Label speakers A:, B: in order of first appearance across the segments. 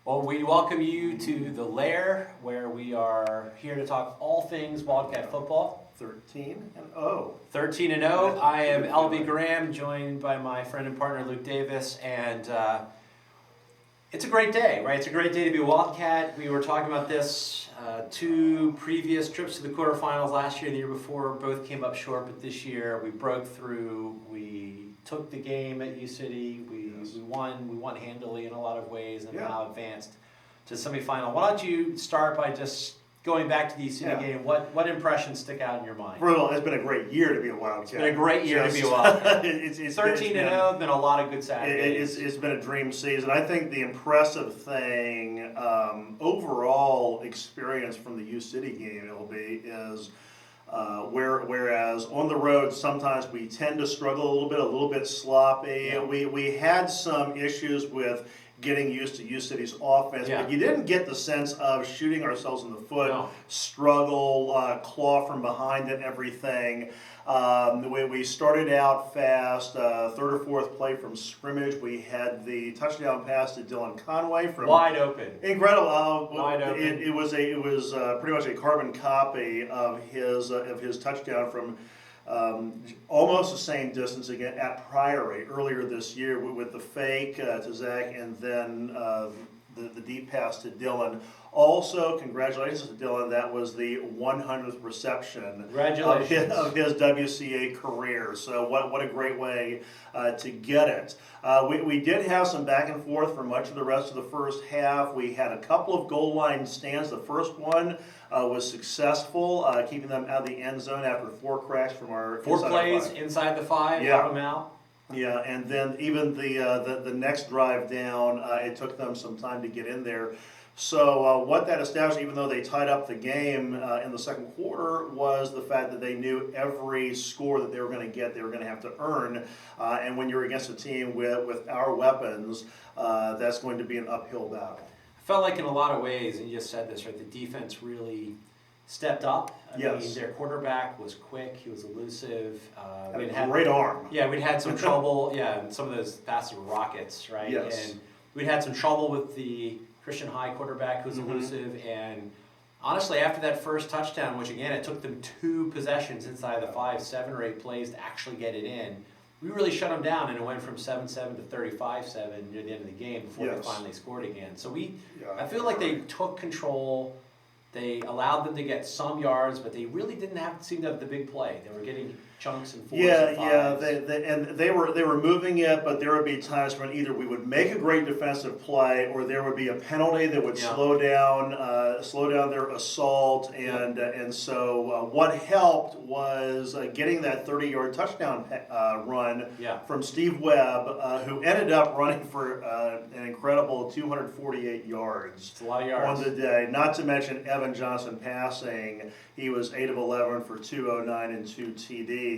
A: Well, we welcome you to the Lair, where we are here to talk all things Wildcat football.
B: 13-0.
A: 13-0. I am LB Graham, joined by my friend and partner Luke Davis, and it's a great day, right? It's a great day to be a Wildcat. We were talking about this. Two previous trips to the quarterfinals last year and the year before both came up short, but this year we broke through. We took the game at U.City. We won handily in a lot of ways, and now advanced to semifinal. Why don't you start by just going back to the U.City game? What impressions stick out in your mind?
B: Well, it's been a great year to be a Wildcat.
A: It's been a great year to be a Wildcat.
B: It's
A: 13-0, been a lot of good Saturdays.
B: It's been a dream season. I think the impressive thing, overall experience from the U.City game, is whereas on the road sometimes we tend to struggle a little bit sloppy.
A: Yeah.
B: We had some issues with getting used to U-City's offense, but you didn't get the sense of shooting ourselves in the foot, struggle, claw from behind and everything. The way we started out fast, third or fourth play from scrimmage, we had the touchdown pass to Dylan Conway from
A: wide open,
B: incredible.
A: Wide open.
B: It was pretty much a carbon copy of his touchdown from almost the same distance again at Priory earlier this year with the fake to Zach and then the deep pass to Dylan. Also, congratulations to Dylan. That was the 100th reception of his WCA career. So what a great way to get it. We did have some back and forth for much of the rest of the first half. We had a couple of goal line stands. The first one was successful, keeping them out of the end zone after four cracks from our
A: four plays inside the five, help them out.
B: Yeah, and then even the next drive down, it took them some time to get in there. So what that established, even though they tied up the game in the second quarter, was the fact that they knew every score that they were going to get, they were going to have to earn. And when you're against a team with our weapons, that's going to be an uphill battle.
A: I felt like in a lot of ways, and you just said this, right, the defense really stepped up. I mean, their quarterback was quick, he was elusive.
B: Had a great arm.
A: Yeah, we'd had some trouble, and some of those passes were rockets, right?
B: Yes.
A: And we'd had some trouble with the Christian High quarterback who was elusive, and honestly, after that first touchdown, which again, it took them 2 possessions inside the 5, 7 or 8 plays to actually get it in, we really shut them down, and it went from 7-7 to 35-7 near the end of the game before they finally scored again. So I feel like they took control. They allowed them to get some yards, but they really didn't seem to have the big play. They were getting chunks and 4s and 5s.
B: They were moving it, but there would be times when either we would make a great defensive play, or there would be a penalty that would slow down their assault, and so what helped was getting that 30-yard touchdown run from Steve Webb, who ended up running for an incredible 248 yards.
A: It's a lot of yards
B: on the day. Not to mention Evan Johnson passing. He was 8 of 11 for 209 and 2 TDs.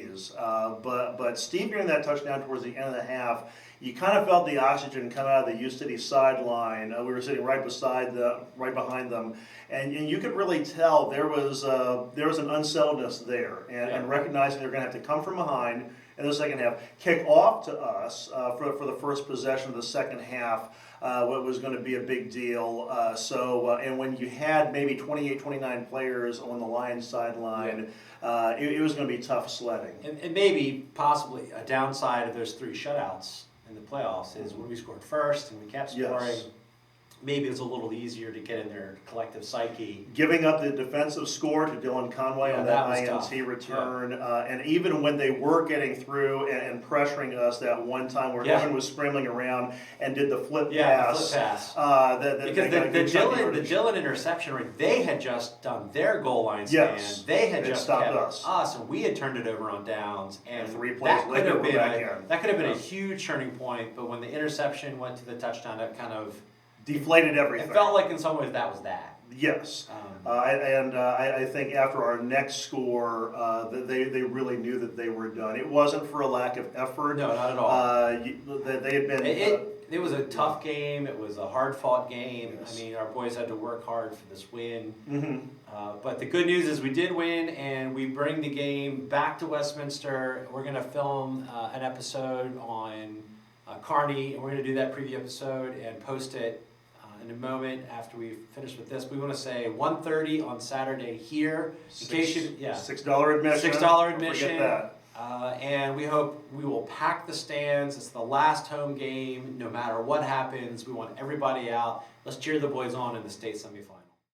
B: But Steve, during that touchdown towards the end of the half, you kind of felt the oxygen come out of the U-City sideline. We were sitting right behind them, and you could really tell there was an unsettledness there, and recognizing they're going to have to come from behind in the second half, kick off to us for the first possession of the second half. What was going to be a big deal. And when you had maybe 28, 29 players on the Lions sideline, it was going to be tough sledding.
A: And maybe, possibly, a downside of those 3 shutouts in the playoffs is when we scored first and we kept scoring, maybe it was a little easier to get in their collective psyche.
B: Giving up the defensive score to Dylan Conway on that INT return, and even when they were getting through and pressuring us that one time where Evan was scrambling around and did the flip pass.
A: The flip pass.
B: Because
A: the Dylan interception, right, they had just done their goal line stand. They had just
B: stopped
A: kept us, and we had turned it over on downs. And
B: 3 plays later, we're back in.
A: That could have been a huge turning point, but when the interception went to the touchdown, that kind of
B: deflated everything.
A: It felt like in some ways that was that.
B: Yes, I think after our next score, they really knew that they were done. It wasn't for a lack of effort.
A: No, not at all.
B: They had been.
A: It was a tough game. It was a hard-fought game. Yes. I mean, our boys had to work hard for this win. But the good news is we did win, and we bring the game back to Westminster. We're going to film an episode on Kearney, and we're going to do that preview episode and post it in a moment after we finish with this. We want to say 1:30 on Saturday here. In case you, yeah,
B: $6 admission.
A: $6
B: Don't
A: admission.
B: forget that.
A: And we hope we will pack the stands. It's the last home game. No matter what happens, we want everybody out. Let's cheer the boys on in the state semifinal.